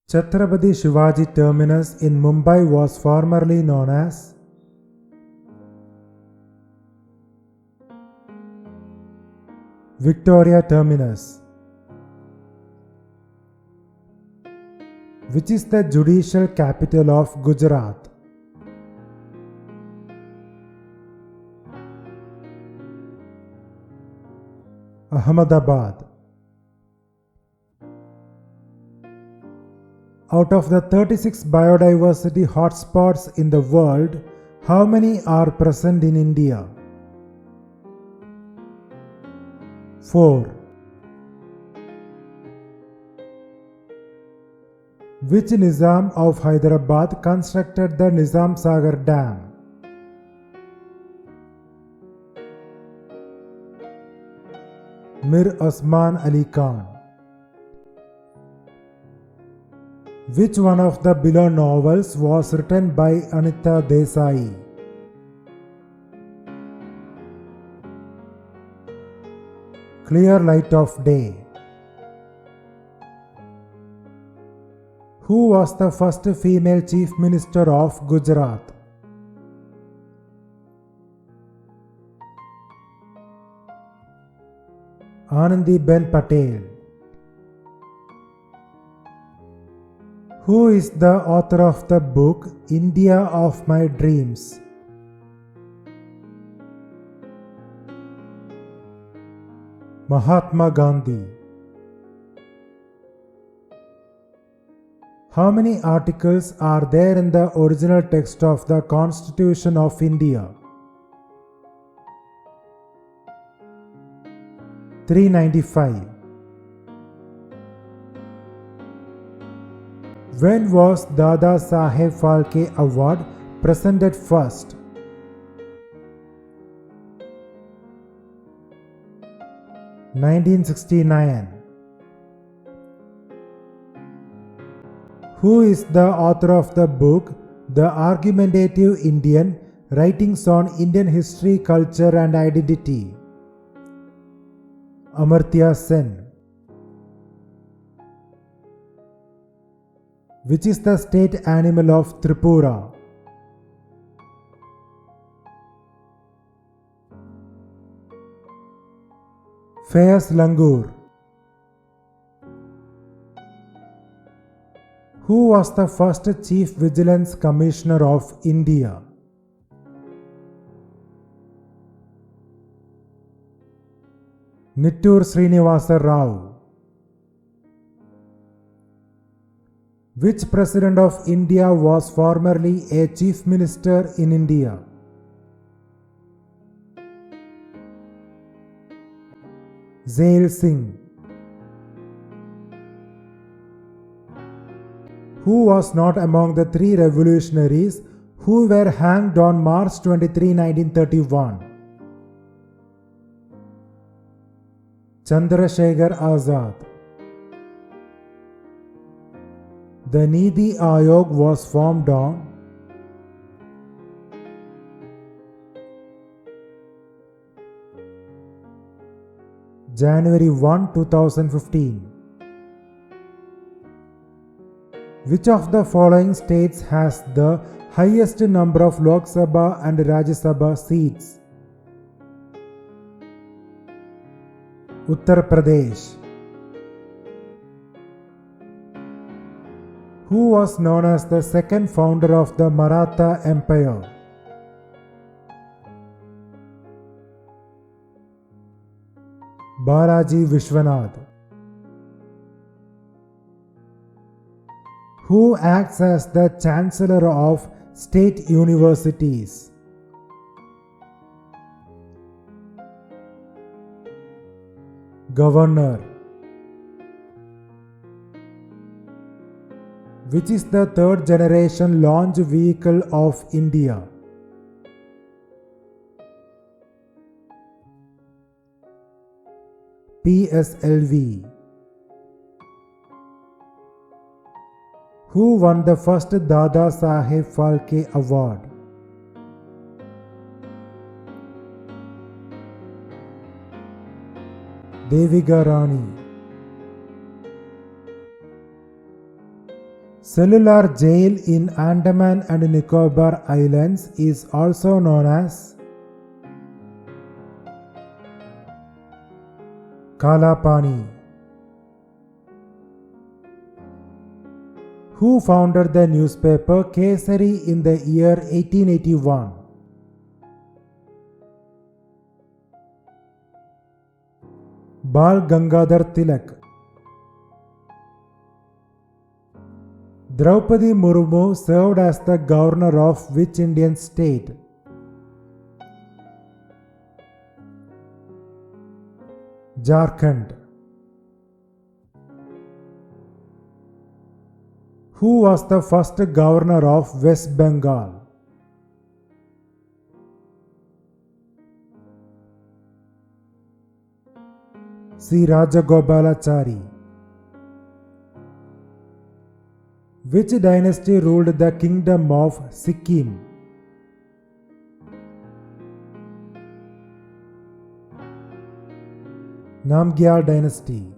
Chhatrapati Shivaji Terminus in Mumbai was formerly known as Victoria Terminus. Which is the judicial capital of Gujarat? Ahmedabad. Out of the 36 biodiversity hotspots in the world, how many are present in India? 4. Which Nizam of Hyderabad constructed the Nizam Sagar Dam? Mir Osman Ali Khan. Which one of the below novels was written by Anita Desai? Clear Light of Day. Who was the first female Chief Minister of Gujarat? Anandiben Patel. Who is the author of the book India of My Dreams? Mahatma Gandhi. How many articles are there in the original text of the Constitution of India? 395. When was Dada Saheb Phalke Award presented first? 1969. Who is the author of the book The Argumentative Indian, Writings on Indian History, Culture and Identity? Amartya Sen. Which is the state animal of Tripura? Fayaz Langur. Who was the first Chief Vigilance Commissioner of India? Nittur Srinivasa Rao. Which President of India was formerly a Chief Minister in India? Zail Singh. Who was not among the three revolutionaries who were hanged on March 23, 1931? Chandrasekhar Azad. The Niti Aayog was formed on January 1, 2015. Which of the following states has the highest number of Lok Sabha and Rajya Sabha seats? Uttar Pradesh. Who was known as the second founder of the Maratha Empire? Balaji Vishwanath. Who acts as the Chancellor of State Universities? Governor. Which is the third generation launch vehicle of India? PSLV. Who won the first Dada Saheb Phalke Award? Devika Rani. Cellular jail in Andaman and Nicobar Islands is also known as Kalapani. Who founded the newspaper Kesari in the year 1881? Bal Gangadhar Tilak. Draupadi Murmu served as the governor of which Indian state? Jharkhand. Who was the first governor of West Bengal? C. Rajagopalachari. Which dynasty ruled the kingdom of Sikkim? Namgyal dynasty.